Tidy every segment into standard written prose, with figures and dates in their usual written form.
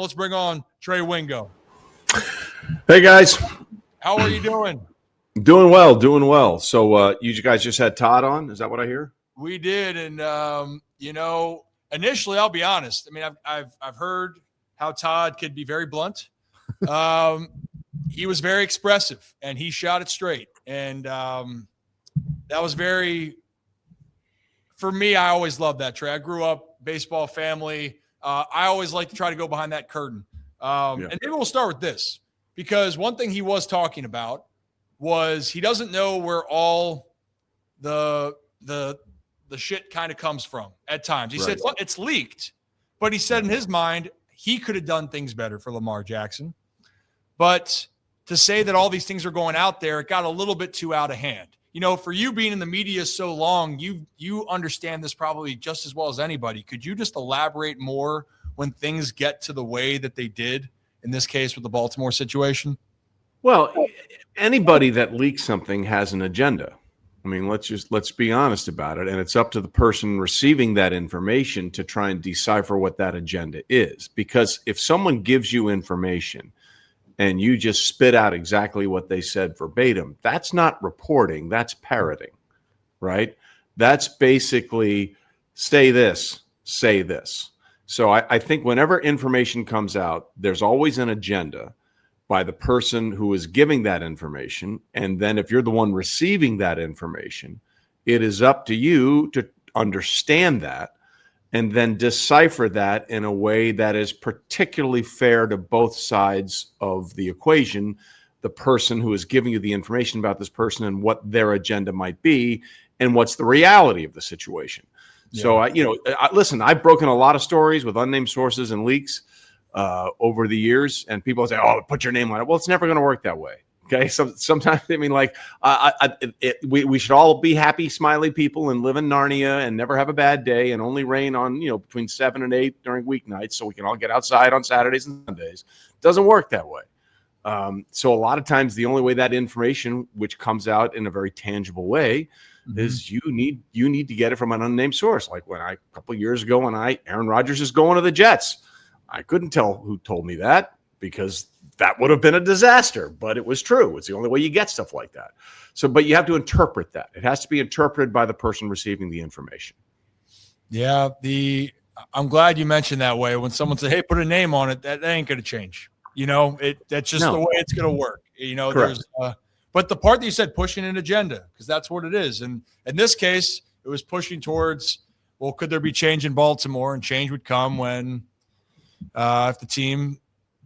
Let's bring on Trey Wingo. Hey, guys. How are you doing? Doing well. So you guys just had Todd on? Is that what I hear? We did. And, initially, I'll be honest. I mean, I've heard how Todd could be very blunt. He was very expressive, and he shot it straight. And that was very – for me, I always loved that, Trey. I grew up baseball family. I always like to try to go behind that curtain. And maybe we'll start with this, because one thing he was talking about was he doesn't know where all the shit kind of comes from at times. He said it's leaked, but he said in his mind he could have done things better for Lamar Jackson. But to say that all these things are going out there, it got a little bit too out of hand. You know, for you being in the media so long, you understand this probably just as well as anybody. Could you just elaborate more when things get to the way that they did in this case with the Baltimore situation? Well, anybody that leaks something has an agenda. I mean, let's be honest about it. And it's up to the person receiving that information to try and decipher what that agenda is. Because if someone gives you information and you just spit out exactly what they said verbatim, that's not reporting, that's parroting, right? That's basically say this. So I think whenever information comes out, there's always an agenda by the person who is giving that information. And then if you're the one receiving that information, it is up to you to understand that and then decipher that in a way that is particularly fair to both sides of the equation, the person who is giving you the information about this person and what their agenda might be and what's the reality of the situation. Yeah. So, listen, I've broken a lot of stories with unnamed sources and leaks over the years, and people say, "Oh, put your name on it." Well, it's never going to work that way. Okay, so sometimes I mean, like, we should all be happy, smiley people and live in Narnia and never have a bad day and only rain on between 7 and 8 during weeknights, so we can all get outside on Saturdays and Sundays. Doesn't work that way. So a lot of times, the only way that information, which comes out in a very tangible way, is you need to get it from an unnamed source. Like a couple of years ago, Aaron Rodgers is going to the Jets. I couldn't tell who told me that, because that would have been a disaster, but it was true. It's the only way you get stuff like that. So, but you have to interpret that. It has to be interpreted by the person receiving the information. Yeah. I'm glad you mentioned that way. When someone said, "Hey, put a name on it," that ain't going to change. That's just the way it's going to work. Correct. But the part that you said, pushing an agenda, because that's what it is. And in this case, it was pushing towards, well, could there be change in Baltimore? And change would come when if the team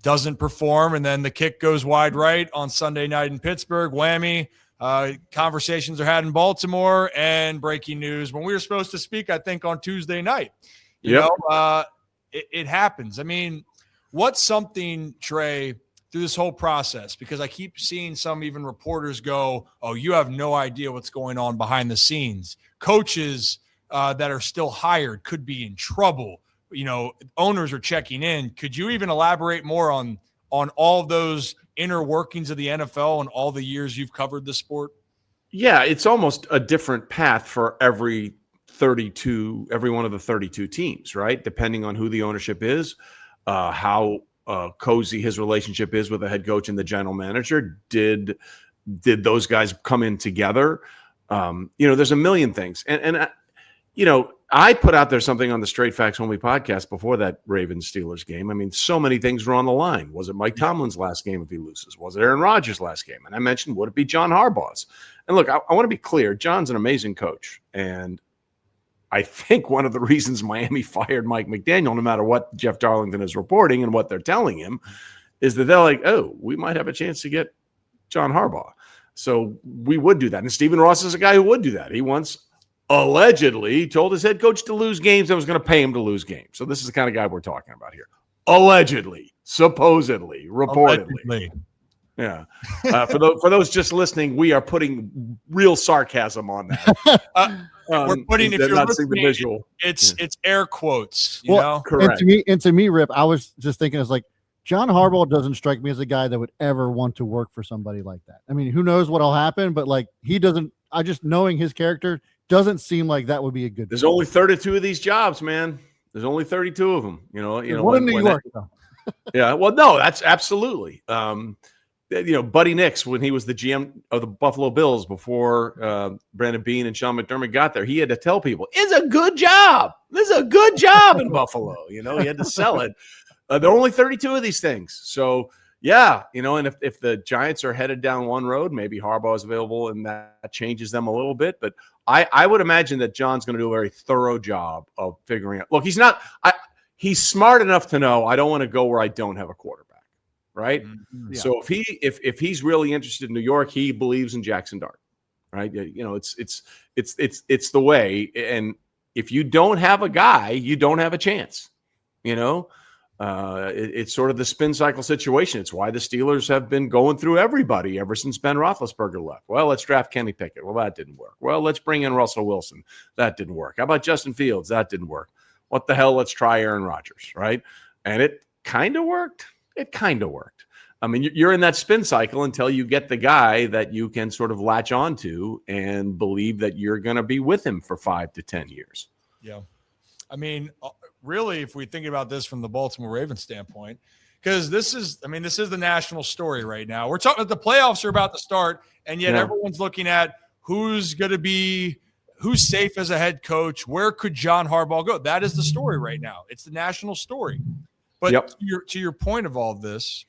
doesn't perform and then the kick goes wide right on Sunday night in Pittsburgh, whammy. Conversations are had in Baltimore, and breaking news when we were supposed to speak, I think, on Tuesday night. It happens. I mean, what's something, Trey, through this whole process, because I keep seeing some even reporters go, "Oh, you have no idea what's going on behind the scenes. Coaches that are still hired could be in trouble. Owners are checking in." Could you even elaborate more on all of those inner workings of the NFL and all the years you've covered the sport? Yeah, it's almost a different path for every one of the 32 teams, right? Depending on who the ownership is, how cozy his relationship is with the head coach and the general manager. Did those guys come in together? There's a million things. And I put out there something on the Straight Facts Only podcast before that Ravens-Steelers game. I mean, so many things were on the line. Was it Mike Tomlin's last game if he loses? Was it Aaron Rodgers' last game? And I mentioned, would it be John Harbaugh's? And look, I want to be clear. John's an amazing coach. And I think one of the reasons Miami fired Mike McDaniel, no matter what Jeff Darlington is reporting and what they're telling him, is that they're like, "Oh, we might have a chance to get John Harbaugh." So we would do that. And Stephen Ross is a guy who would do that. He once allegedly told his head coach to lose games and was going to pay him to lose games. So this is the kind of guy we're talking about here. Allegedly, supposedly, reportedly. Allegedly. Yeah. For those just listening, we are putting real sarcasm on that. We're putting, if you're not listening, the visual. It's air quotes, you know? Correct. And to me, Rip, I was just thinking, it's like, John Harbaugh doesn't strike me as a guy that would ever want to work for somebody like that. I mean, who knows what'll happen, but like, he doesn't, I just knowing his character doesn't seem like that would be a good There's only 32 of these jobs, man. There's only 32 of them. One in New York, though. Yeah, well, no, that's absolutely. Buddy Nix, when he was the GM of the Buffalo Bills before Brandon Beane and Sean McDermott got there, he had to tell people, it's a good job. This is a good job in Buffalo. He had to sell it. There are only 32 of these things. So, yeah, and if the Giants are headed down one road, maybe Harbaugh is available and that changes them a little bit. But I would imagine that John's going to do a very thorough job of figuring out. Look, he's smart enough to know I don't want to go where I don't have a quarterback. Right. Yeah. So if he's really interested in New York, he believes in Jackson Dart. Right. It's the way. And if you don't have a guy, you don't have a chance. It's sort of the spin cycle situation. It's why the Steelers have been going through everybody ever since Ben Roethlisberger left. Well, let's draft Kenny Pickett. Well, that didn't work. Well, let's bring in Russell Wilson. That didn't work. How about Justin Fields? That didn't work. What the hell? Let's try Aaron Rodgers. Right. And it kind of worked. It kind of worked. I mean, you're in that spin cycle until you get the guy that you can sort of latch onto and believe that you're going to be with him for 5 to 10 years. Yeah. I mean, really, if we think about this from the Baltimore Ravens standpoint, because this is the national story right now. We're talking the playoffs are about to start, and yet everyone's looking at who's safe as a head coach. Where could John Harbaugh go? That is the story right now. It's the national story. But to your point of all of this,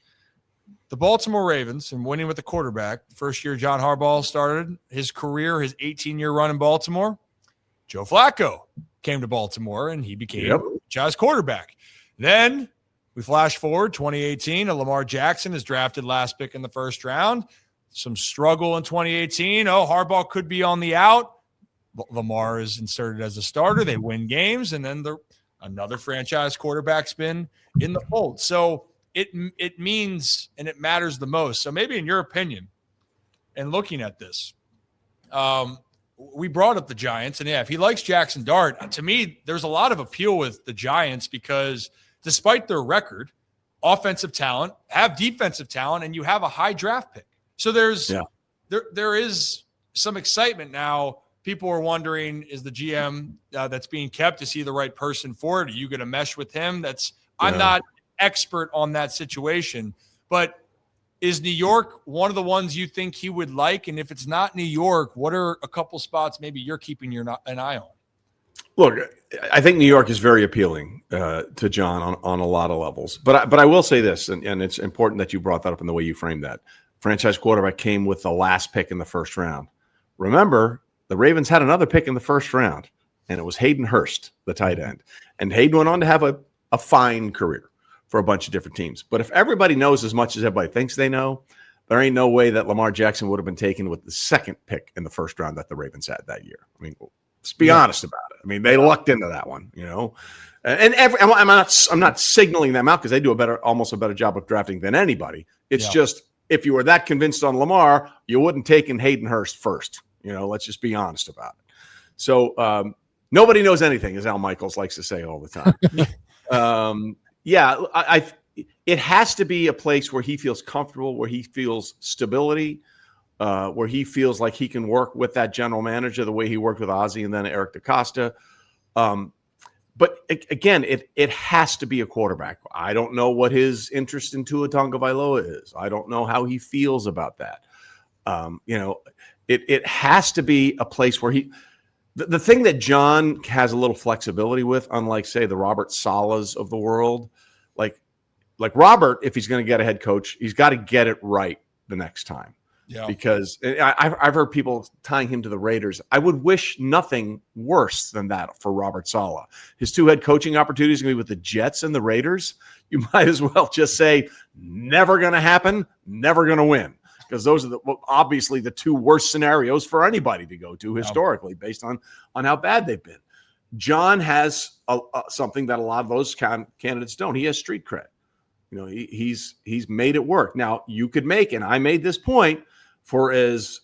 the Baltimore Ravens and winning with the quarterback, the first year John Harbaugh started his career, his 18-year run in Baltimore, Joe Flacco came to Baltimore and he became franchise quarterback. Then we flash forward 2018, and Lamar Jackson is drafted last pick in the first round. Some struggle in 2018. Harbaugh could be on the out. Lamar is inserted as a starter. They win games, and then another franchise quarterback's been in the fold. So it means and it matters the most. So maybe in your opinion, and looking at this, we brought up the Giants, and if he likes Jackson Dart, to me, there's a lot of appeal with the Giants because despite their record, offensive talent, have defensive talent, and you have a high draft pick. So there is some excitement now. People are wondering, is the GM that's being kept, is he the right person for it? Are you going to mesh with him? I'm not expert on that situation, but is New York one of the ones you think he would like? And if it's not New York, what are a couple spots maybe you're keeping an eye on? Look, I think New York is very appealing to John on a lot of levels. But I will say this, and it's important that you brought that up in the way you framed that. Franchise quarterback came with the last pick in the first round. Remember, the Ravens had another pick in the first round, and it was Hayden Hurst, the tight end. And Hayden went on to have a fine career for a bunch of different teams. But if everybody knows as much as everybody thinks they know, there ain't no way that Lamar Jackson would have been taken with the second pick in the first round that the Ravens had that year. I mean, let's be honest about it. I mean, they lucked into that one, And I'm not signaling them out because they do almost a better job of drafting than anybody. It's just if you were that convinced on Lamar, you wouldn't take in Hayden Hurst first. Let's just be honest about it. So nobody knows anything, as Al Michaels likes to say all the time. It has to be a place where he feels comfortable, where he feels stability, where he feels like he can work with that general manager the way he worked with Ozzie and then Eric DaCosta. But again, it has to be a quarterback. I don't know what his interest in Tua Tagovailoa is. I don't know how he feels about that. It has to be a place where the thing that John has a little flexibility with, unlike, say, the Robert Salehs of the world, like Robert, if he's going to get a head coach, he's got to get it right the next time. Yeah. Because I've heard people tying him to the Raiders. I would wish nothing worse than that for Robert Saleh. His two head coaching opportunities are going to be with the Jets and the Raiders. You might as well just say, never going to happen, never going to win. Because those are obviously the two worst scenarios for anybody to go to historically, based on how bad they've been. John has something that a lot of those candidates don't. He has street cred. He's made it work. Now, you could make, and I made this point, for as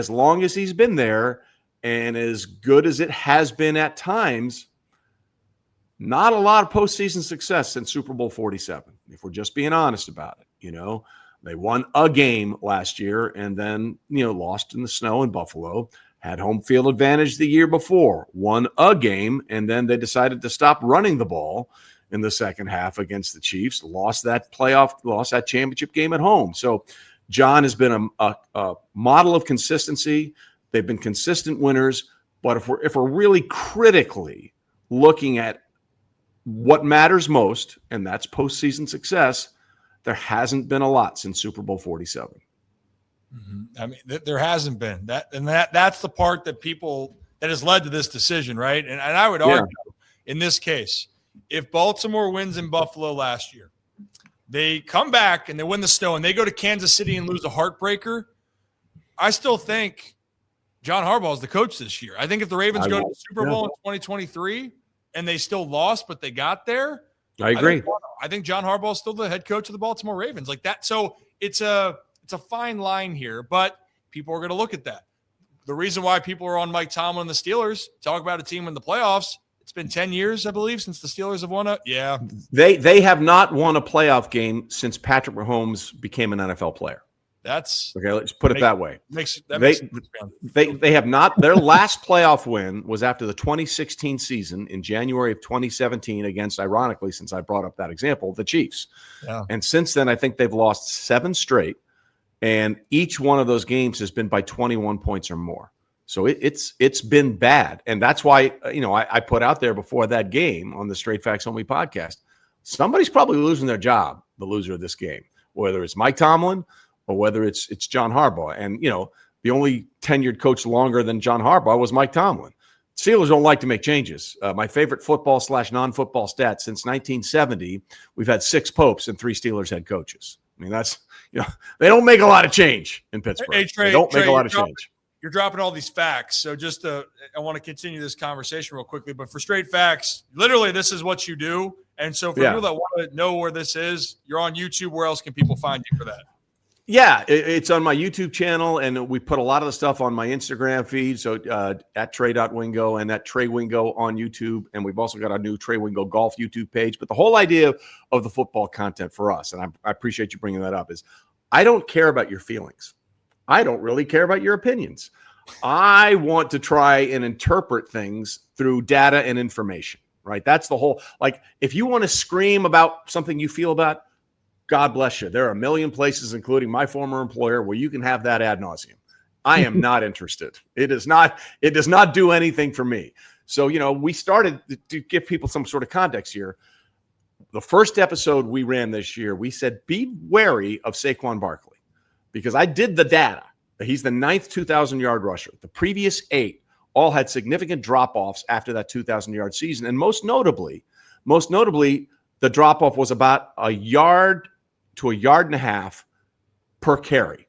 long as he's been there and as good as it has been at times, not a lot of postseason success since Super Bowl 47, if we're just being honest about it. They won a game last year and then, lost in the snow in Buffalo, had home field advantage the year before, won a game, and then they decided to stop running the ball in the second half against the Chiefs, lost that championship game at home. So John has been a model of consistency. They've been consistent winners. But if we're really critically looking at what matters most, and that's postseason success, there hasn't been a lot since Super Bowl 47. Mm-hmm. I mean, there hasn't been that's the part that has led to this decision, right? And I would argue in this case, if Baltimore wins in Buffalo last year, they come back and they win the snow and they go to Kansas City and lose a heartbreaker, I still think John Harbaugh is the coach this year. I think if the Ravens go to the Super Bowl in 2023 and they still lost, but they got there, I agree. I think John Harbaugh is still the head coach of the Baltimore Ravens like that. So it's a fine line here, but people are going to look at that. The reason why people are on Mike Tomlin and the Steelers, talk about a team in the playoffs. It's been 10 years, I believe, since the Steelers have won it. Yeah. They have not won a playoff game since Patrick Mahomes became an NFL player. That's okay. Let's put it that way. They have not. Their last playoff win was after the 2016 season in January of 2017 against, ironically, since I brought up that example, the Chiefs. Yeah. And since then, I think they've lost 7 straight, and each one of those games has been by 21 points or more. So it's been bad, and that's why I put out there before that game on the Straight Facts Only podcast. Somebody's probably losing their job, the loser of this game, whether it's Mike Tomlin or whether it's John Harbaugh. And, the only tenured coach longer than John Harbaugh was Mike Tomlin. Steelers don't like to make changes. My favorite football/non-football stat, since 1970, we've had 6 popes and 3 Steelers head coaches. I mean, that's, they don't make a lot of change in Pittsburgh. Hey, Trey, they don't make a lot of change. You're dropping all these facts. So I want to continue this conversation real quickly, but for straight facts, literally this is what you do. And so for people that want to know where this is, you're on YouTube. Where else can people find you for that? Yeah, it's on my YouTube channel, and we put a lot of the stuff on my Instagram feed. So at Trey.Wingo and at Trey Wingo on YouTube. And we've also got our new Trey Wingo Golf YouTube page. But the whole idea of the football content for us, and I appreciate you bringing that up, is I don't care about your feelings. I don't really care about your opinions. I want to try and interpret things through data and information, right? That's the whole, if you want to scream about something you feel about, God bless you. There are a million places, including my former employer, where you can have that ad nauseum. I am not interested. It does not do anything for me. So, we started to give people some sort of context here. The first episode we ran this year, we said, be wary of Saquon Barkley, because I did the data. He's the 9th 2,000-yard rusher. The previous 8 all had significant drop-offs after that 2,000-yard season. And most notably, the drop-off was about a yard to a yard and a half per carry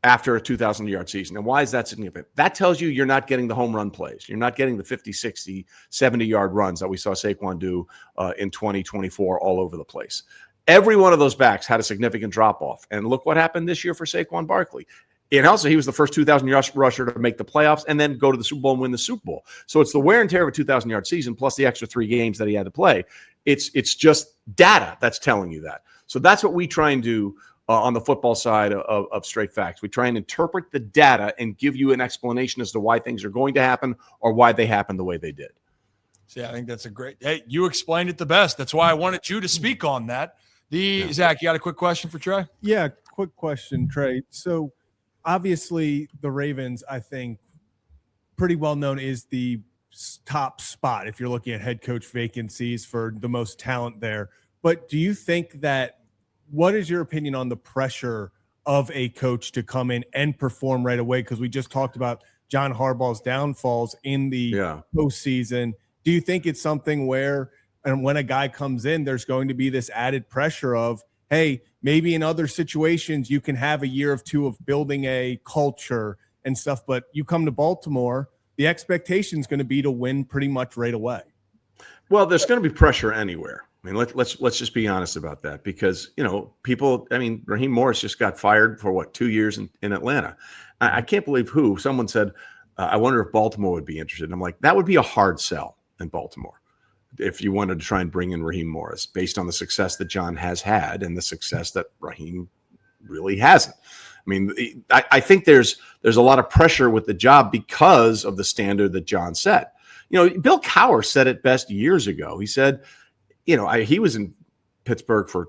after a 2,000-yard season. And why is that significant? That tells you you're not getting the home run plays. You're not getting the 50, 60, 70-yard runs that we saw Saquon do in 2024 all over the place. Every one of those backs had a significant drop-off. And look what happened this year for Saquon Barkley. And also, he was the first 2,000-yard rusher to make the playoffs and then go to the Super Bowl and win the Super Bowl. So it's the wear and tear of a 2,000-yard season plus the extra 3 games that he had to play. It's just data that's telling you that. So that's what we try and do on the football side of Straight Facts. We try and interpret the data and give you an explanation as to why things are going to happen or why they happen the way they did. See, I think that's a great – hey, you explained it the best. That's why I wanted you to speak on that. Zach, you got a quick question for Trey? Yeah, quick question, Trey. So – obviously, the Ravens, I think, pretty well known is the top spot if you're looking at head coach vacancies for the most talent there. But do you think that – what is your opinion on the pressure of a coach to come in and perform right away? Because we just talked about John Harbaugh's downfalls in the postseason. Do you think it's something where – and when a guy comes in, there's going to be this added pressure of, hey, maybe in other situations you can have a year or 2 of building a culture and stuff, but you come to Baltimore, the expectation is going to be to win pretty much right away. Well, there's going to be pressure anywhere. I mean, let's just be honest about that, because people. I mean, Raheem Morris just got fired for 2 years in Atlanta. I can't believe someone said, I wonder if Baltimore would be interested. And I'm like, that would be a hard sell in Baltimore if you wanted to try and bring in Raheem Morris, based on the success that John has had and the success that Raheem really hasn't. I mean, I think there's a lot of pressure with the job because of the standard that John set. Bill Cowher said it best years ago. He said, he was in Pittsburgh for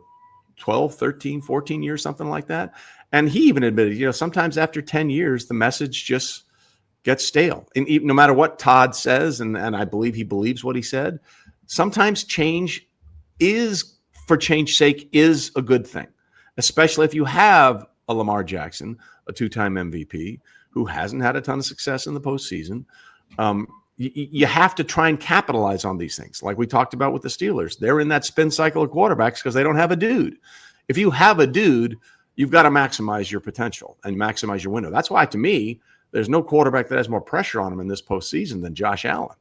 12, 13, 14 years, something like that. And he even admitted, sometimes after 10 years, the message just gets stale. And no matter what Todd says, and I believe he believes what he said, sometimes change for change's sake is a good thing, especially if you have a Lamar Jackson, a two-time MVP, who hasn't had a ton of success in the postseason. You have to try and capitalize on these things. Like we talked about with the Steelers, they're in that spin cycle of quarterbacks because they don't have a dude. If you have a dude, you've got to maximize your potential and maximize your window. That's why, to me, there's no quarterback that has more pressure on him in this postseason than Josh Allen.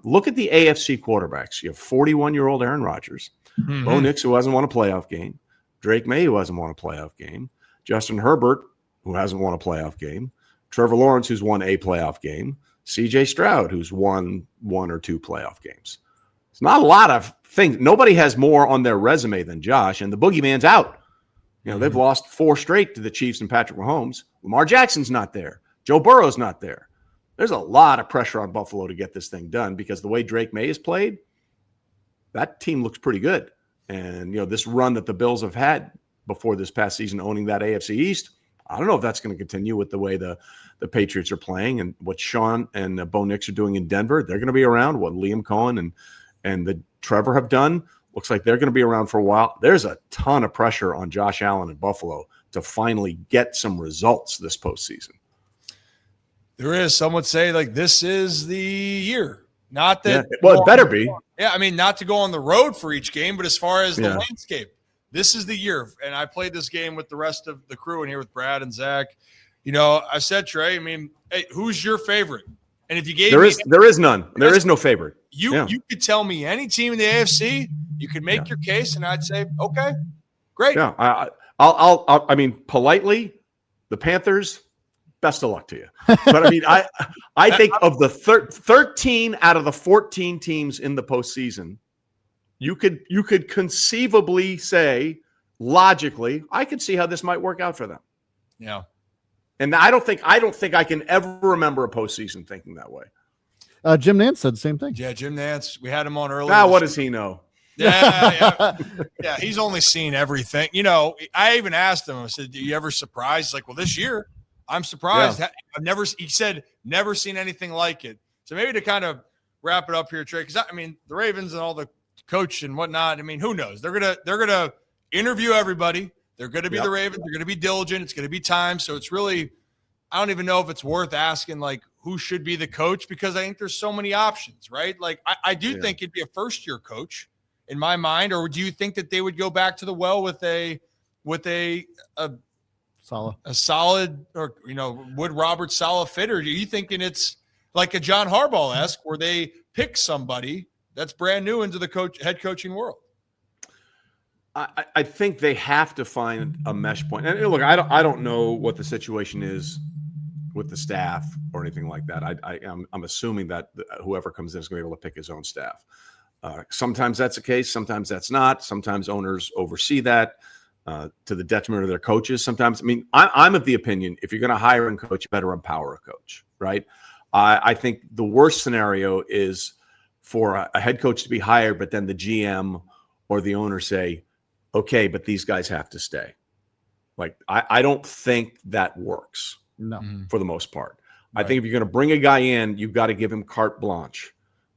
Look at the AFC quarterbacks. You have 41-year-old Aaron Rodgers, Bo Nix, who hasn't won a playoff game, Drake May, who hasn't won a playoff game, Justin Herbert, who hasn't won a playoff game, Trevor Lawrence, who's won a playoff game, CJ Stroud, who's won one or two playoff games. It's not a lot of things. Nobody has more on their resume than Josh, and the boogeyman's out. They've lost 4 straight to the Chiefs and Patrick Mahomes. Lamar Jackson's not there. Joe Burrow's not there. There's a lot of pressure on Buffalo to get this thing done because the way Drake May has played, that team looks pretty good. And, this run that the Bills have had before this past season owning that AFC East, I don't know if that's going to continue with the way the Patriots are playing and what Sean and Bo Nix are doing in Denver. They're going to be around. What Liam Cohen and the Trevor have done, looks like they're going to be around for a while. There's a ton of pressure on Josh Allen in Buffalo to finally get some results this postseason. There is. Some would say this is the year. Not that. Yeah. Well, it better be. Yeah, I mean, not to go on the road for each game, but as far as the landscape, this is the year. And I played this game with the rest of the crew in here with Brad and Zach. I said, Trey, hey, who's your favorite? And if you gave there is none. There is no favorite. You could tell me any team in the AFC. You could make your case, and I'd say, okay, great. Yeah, I mean, politely, the Panthers. Best of luck to you. But I think of the 13 out of the 14 teams in the postseason, you could conceivably say, logically, I could see how this might work out for them. Yeah. And I don't think I can ever remember a postseason thinking that way. Jim Nantz said the same thing. Yeah, Jim Nantz. We had him on earlier. Now, what does he know? Yeah. He's only seen everything. I even asked him. I said, "Do you ever surprised?" He's like, "Well, this year, I'm surprised. Yeah. He said, never seen anything like it." So maybe to kind of wrap it up here, Trey, because the Ravens and all the coach and whatnot. Who knows? They're gonna interview everybody. They're going to be the Ravens. They're going to be diligent. It's going to be time. So it's really, I don't even know if it's worth asking who should be the coach, because I think there's so many options, right? I do think it'd be a first-year coach in my mind, or do you think that they would go back to the well with a solid, or would Robert Saleh fit, or are you thinking it's like a John Harbaugh-esque where they pick somebody that's brand new into the head coaching world? I think they have to find a mesh point. And look, I don't know what the situation is with the staff or anything like that. I'm assuming that whoever comes in is going to be able to pick his own staff. Sometimes that's the case. Sometimes that's not. Sometimes owners oversee that to the detriment of their coaches. Sometimes, I'm of the opinion, if you're going to hire a coach, you better empower a coach, right? I think the worst scenario is for a head coach to be hired, but then the GM or the owner say, okay, but these guys have to stay. I don't think that works. No, for the most part. Right. I think if you're going to bring a guy in, you've got to give him carte blanche,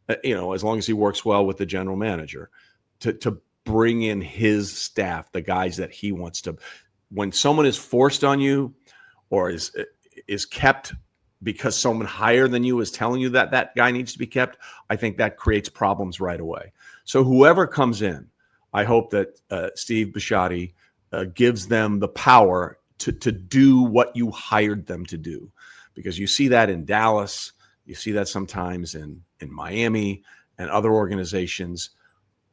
as long as he works well with the general manager to bring in his staff, the guys that he wants to. When someone is forced on you or is kept because someone higher than you is telling you that guy needs to be kept, I think that creates problems right away. So whoever comes in, I hope that Steve Bisciotti gives them the power to do what you hired them to do, because you see that in Dallas, you see that sometimes in Miami and other organizations.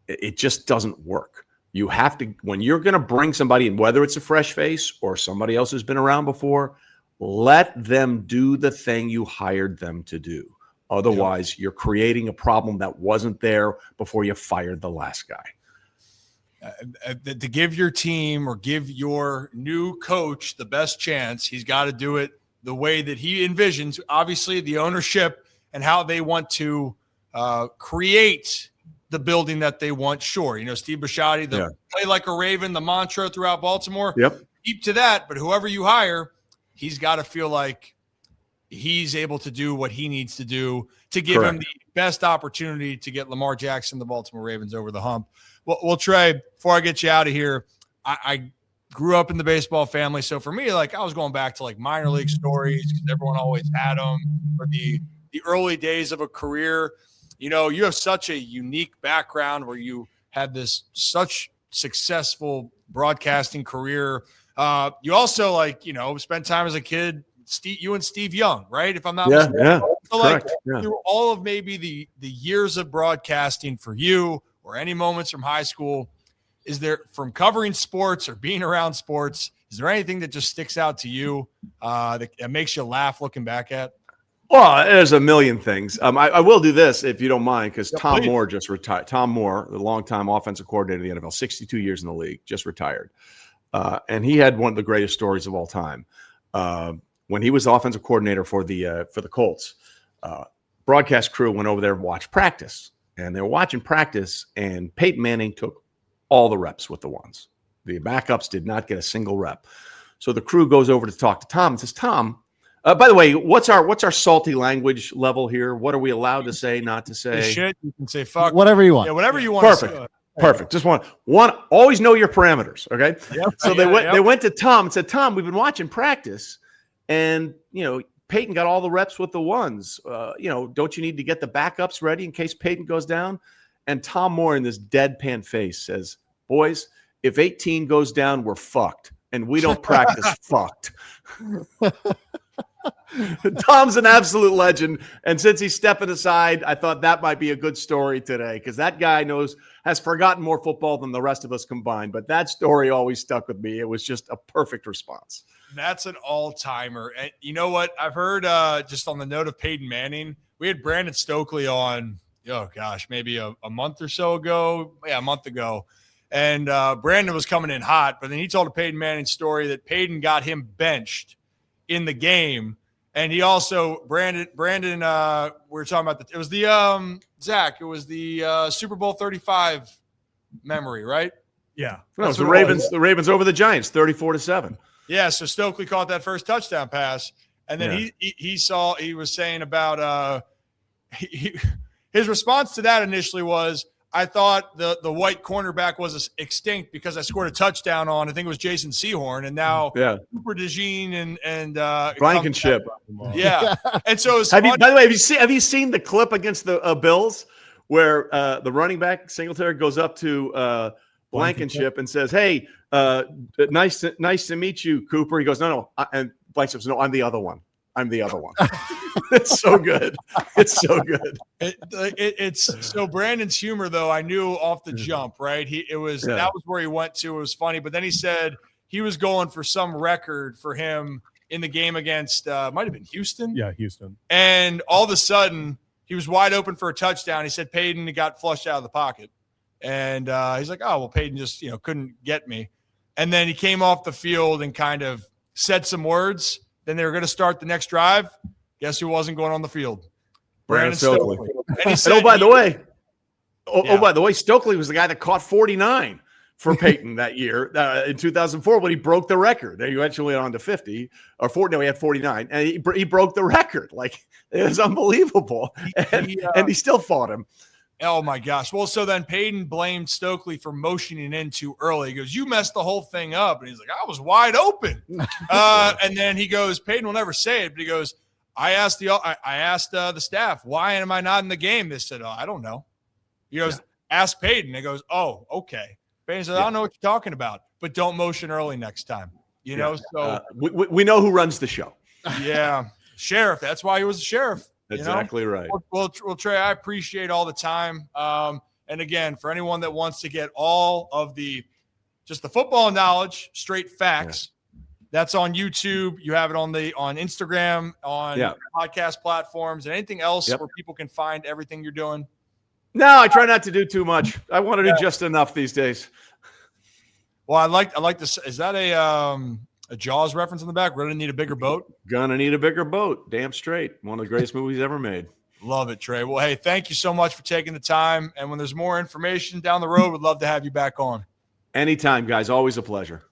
It just doesn't work. You have to, when you're going to bring somebody in, whether it's a fresh face or somebody else who's been around before, let them do the thing you hired them to do. Otherwise, you're creating a problem that wasn't there before you fired the last guy. To give your team or give your new coach the best chance, he's got to do it the way that he envisions, obviously, the ownership and how they want to create the building that they want. Sure, Steve Bisciotti, play like a Raven, the mantra throughout Baltimore. Yep. Keep to that, but whoever you hire, he's got to feel like he's able to do what he needs to do to give him the best opportunity to get Lamar Jackson, the Baltimore Ravens, over the hump. Well, Trey, before I get you out of here, I grew up in the baseball family. So for me, like, I was going back to like minor league stories because everyone always had them, or the early days of a career. You have such a unique background where you had such successful broadcasting career. You also spent time as a kid, you and Steve Young, right? If I'm not mistaken. Yeah. So Correct. through all of maybe the years of broadcasting for you, or any moments from high school, is there, from covering sports or being around sports, is there anything that just sticks out to you that makes you laugh looking back at? Well, there's a million things. I will do this if you don't mind, because Tom please. Moore just retired. Tom Moore, the longtime offensive coordinator of the NFL, 62 years in the league, just retired. And he had one of the greatest stories of all time. When he was offensive coordinator for the Colts, broadcast crew went over there and watched practice. And they were watching practice, and Peyton Manning took all the reps with the ones. The backups did not get a single rep. So the crew goes over to talk to Tom and says, Tom, by the way, what's our salty language level here? What are we allowed to say, not to say? Shit, you can say fuck. Whatever you want. Yeah, whatever you want. Perfect. Perfect. Just one. Always know your parameters. Okay. Yep. So they went to Tom and said, Tom, we've been watching practice, and Peyton got all the reps with the ones. Don't you need to get the backups ready in case Peyton goes down? And Tom Moore, in this deadpan face, says, boys, if 18 goes down, we're fucked. And we don't practice fucked. Tom's an absolute legend. And since he's stepping aside, I thought that might be a good story today, because that guy has forgotten more football than the rest of us combined. But that story always stuck with me. It was just a perfect response. That's an all-timer. And you know what? I've heard, just on the note of Peyton Manning, we had Brandon Stokely on, maybe a month or so ago. Yeah, a month ago. And Brandon was coming in hot, but then he told a Peyton Manning story that Peyton got him benched in the game. And he also, Brandon, we were talking about it was the, Zach, it was the Super Bowl 35 memory, right? Yeah. No, it was the Ravens over the Giants, 34-7. Yeah, so Stokely caught that first touchdown pass, and then he was saying about his response to that initially was, I thought the white cornerback was extinct because I scored a touchdown on, I think it was Jason Sehorn, and now Cooper DeJean and Blankenship. Yeah. And so by the way, have you seen the clip against the Bills where the running back Singletary goes up to Blankenship and says, "Hey, nice to meet you, Cooper." He goes, "No," and Blankenship says, "No, I'm the other one. I'm the other one." It's so good. It's so good. It's so Brandon's humor, though, I knew off the jump, right? That was where he went to. It was funny, but then he said he was going for some record for him in the game against might have been Houston. Yeah, Houston. And all of a sudden, he was wide open for a touchdown. He said Peyton got flushed out of the pocket. And he's like, oh, well, Peyton just, couldn't get me. And then he came off the field and kind of said some words. Then they were going to start the next drive. Guess who wasn't going on the field? Brandon Stokely. And he said, by the way, Stokely was the guy that caught 49 for Peyton that year in 2004 when he broke the record. He eventually went on to 50 or 40. No, he had 49, and he broke the record. Like, it was unbelievable, and he still fought him. Oh, my gosh. Well, so then Peyton blamed Stokely for motioning in too early. He goes, you messed the whole thing up. And he's like, I was wide open. And then he goes, Peyton will never say it, but he goes, I asked the staff, why am I not in the game? They said, I don't know. He goes, ask Peyton. He goes, oh, okay. Peyton said, I don't know what you're talking about, but don't motion early next time. So we know who runs the show. Yeah. Sheriff. That's why he was a sheriff. Exactly right. Well, Trey, I appreciate all the time. And again, for anyone that wants to get all of the football knowledge, straight facts, that's on YouTube. You have it on Instagram, on podcast platforms, and anything else where people can find everything you're doing. No, I try not to do too much. I want to do just enough these days. Well, I like this. Is that a Jaws reference in the back? We're going to need a bigger boat. Gonna need a bigger boat. Damn straight. One of the greatest movies ever made. Love it, Trey. Well, hey, thank you so much for taking the time. And when there's more information down the road, we'd love to have you back on. Anytime, guys. Always a pleasure.